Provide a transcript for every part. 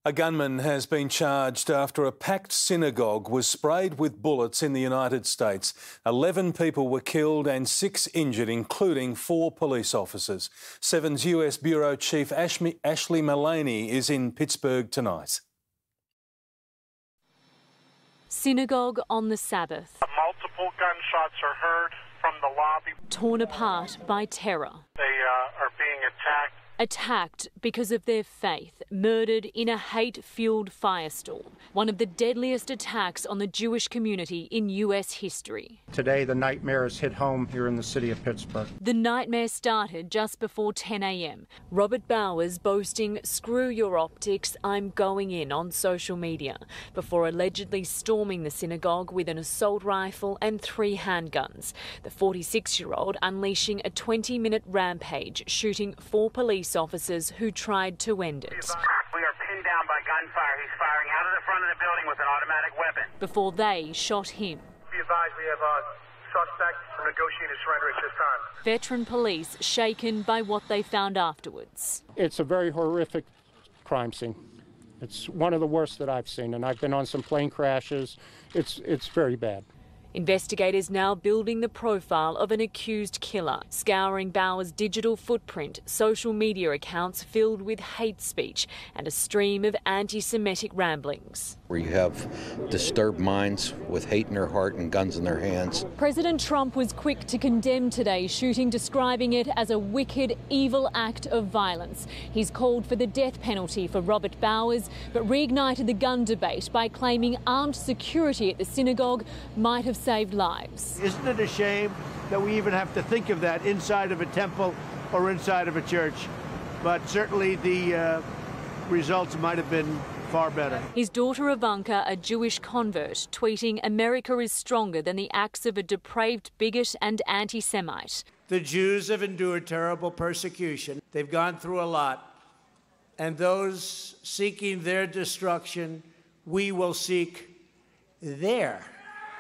A gunman has been charged after a packed synagogue was sprayed with bullets in the United States. 11 people were killed and 6 injured, including 4 police officers. 7's US Bureau Chief Ashley Mullaney is in Pittsburgh tonight. Synagogue on the Sabbath. Multiple gunshots are heard from the lobby. Torn apart by terror. They are being attacked. Attacked because of their faith, murdered in a hate-fuelled firestorm, one of the deadliest attacks on the Jewish community in US history. Today the nightmare has hit home here in the city of Pittsburgh. The nightmare started just before 10 a.m. Robert Bowers boasting, "Screw your optics, I'm going in," on social media, before allegedly storming the synagogue with an assault rifle and 3 handguns. The 46-year-old unleashing a 20-minute rampage, shooting 4 police officers who tried to end it. We are pinned down by gunfire. He's firing out of the front of the building with an automatic weapon. Before they shot him. Be advised, we have a suspect negotiating surrender at this time. Veteran police shaken by what they found afterwards. It's a very horrific crime scene. It's one of the worst that I've seen, and I've been on some plane crashes. It's very bad. Investigators now building the profile of an accused killer, scouring Bowers' digital footprint, social media accounts filled with hate speech and a stream of anti-Semitic ramblings. Where you have disturbed minds with hate in their heart and guns in their hands. President Trump was quick to condemn today's shooting, describing it as a wicked, evil act of violence. He's called for the death penalty for Robert Bowers, but reignited the gun debate by claiming armed security at the synagogue might have saved lives. Isn't it a shame that we even have to think of that inside of a temple or inside of a church? But certainly the results might have been far better. His daughter Ivanka, a Jewish convert, tweeting, "America is stronger than the acts of a depraved bigot and anti-Semite." The Jews have endured terrible persecution. They've gone through a lot. And those seeking their destruction, we will seek their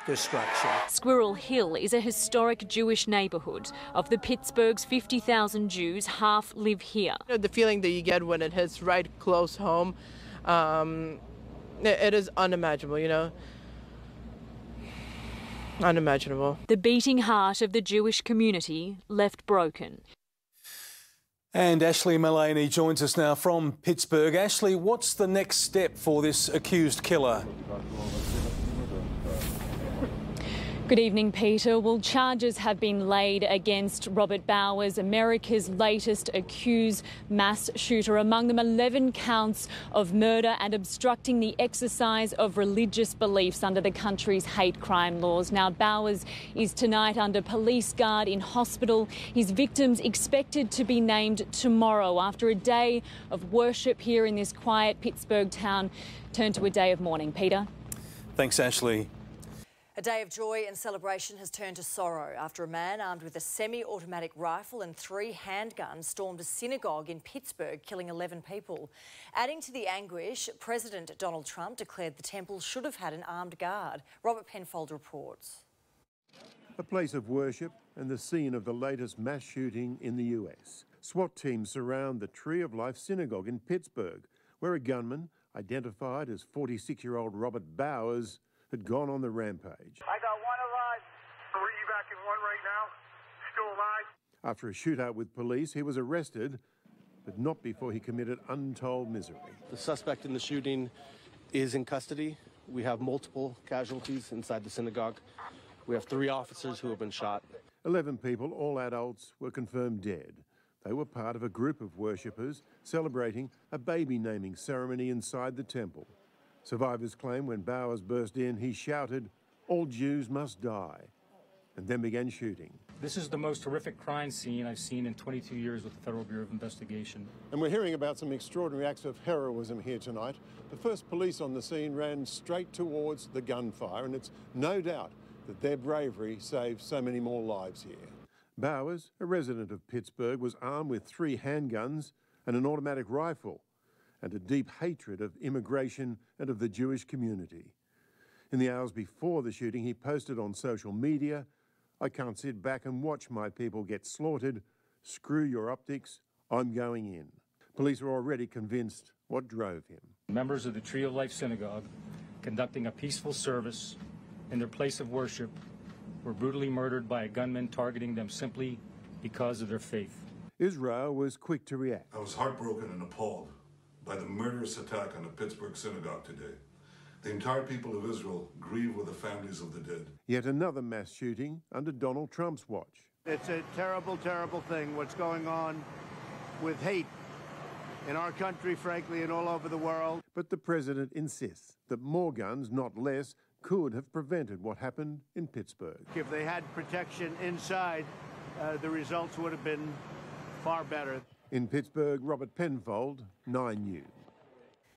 destruction. Squirrel Hill is a historic Jewish neighbourhood. Of the Pittsburgh's 50,000 Jews, half live here. The feeling that you get when it hits right close home, it is unimaginable, you know. Unimaginable. The beating heart of the Jewish community left broken. And Ashley Mullaney joins us now from Pittsburgh. Ashley, what's the next step for this accused killer? Good evening, Peter. Well, charges have been laid against Robert Bowers, America's latest accused mass shooter, among them 11 counts of murder and obstructing the exercise of religious beliefs under the country's hate crime laws. Now, Bowers is tonight under police guard in hospital. His victims expected to be named tomorrow after a day of worship here in this quiet Pittsburgh town turned to a day of mourning. Peter? Thanks, Ashley. A day of joy and celebration has turned to sorrow after a man armed with a semi-automatic rifle and 3 handguns stormed a synagogue in Pittsburgh, killing 11 people. Adding to the anguish, President Donald Trump declared the temple should have had an armed guard. Robert Penfold reports. A place of worship and the scene of the latest mass shooting in the US. SWAT teams surround the Tree of Life Synagogue in Pittsburgh, where a gunman, identified as 46-year-old Robert Bowers, had gone on the rampage. I got 1 alive, 3 back in 1 right now, still alive. After a shootout with police, he was arrested, but not before he committed untold misery. The suspect in the shooting is in custody. We have multiple casualties inside the synagogue. We have 3 officers who have been shot. 11 people, all adults, were confirmed dead. They were part of a group of worshippers celebrating a baby naming ceremony inside the temple. Survivors claim when Bowers burst in, he shouted, "All Jews must die," and then began shooting. This is the most horrific crime scene I've seen in 22 years with the Federal Bureau of Investigation. And we're hearing about some extraordinary acts of heroism here tonight. The first police on the scene ran straight towards the gunfire, and it's no doubt that their bravery saved so many more lives here. Bowers, a resident of Pittsburgh, was armed with 3 handguns and an automatic rifle, and a deep hatred of immigration and of the Jewish community. In the hours before the shooting, he posted on social media, "I can't sit back and watch my people get slaughtered. Screw your optics, I'm going in." Police are already convinced what drove him. Members of the Tree of Life Synagogue, conducting a peaceful service in their place of worship, were brutally murdered by a gunman targeting them simply because of their faith. Israel was quick to react. I was heartbroken and appalled by the murderous attack on the Pittsburgh Synagogue today. The entire people of Israel grieve with the families of the dead. Yet another mass shooting under Donald Trump's watch. It's a terrible, terrible thing what's going on with hate in our country, frankly, and all over the world. But the president insists that more guns, not less, could have prevented what happened in Pittsburgh. If they had protection inside, the results would have been far better. In Pittsburgh, Robert Penfold, 9 News.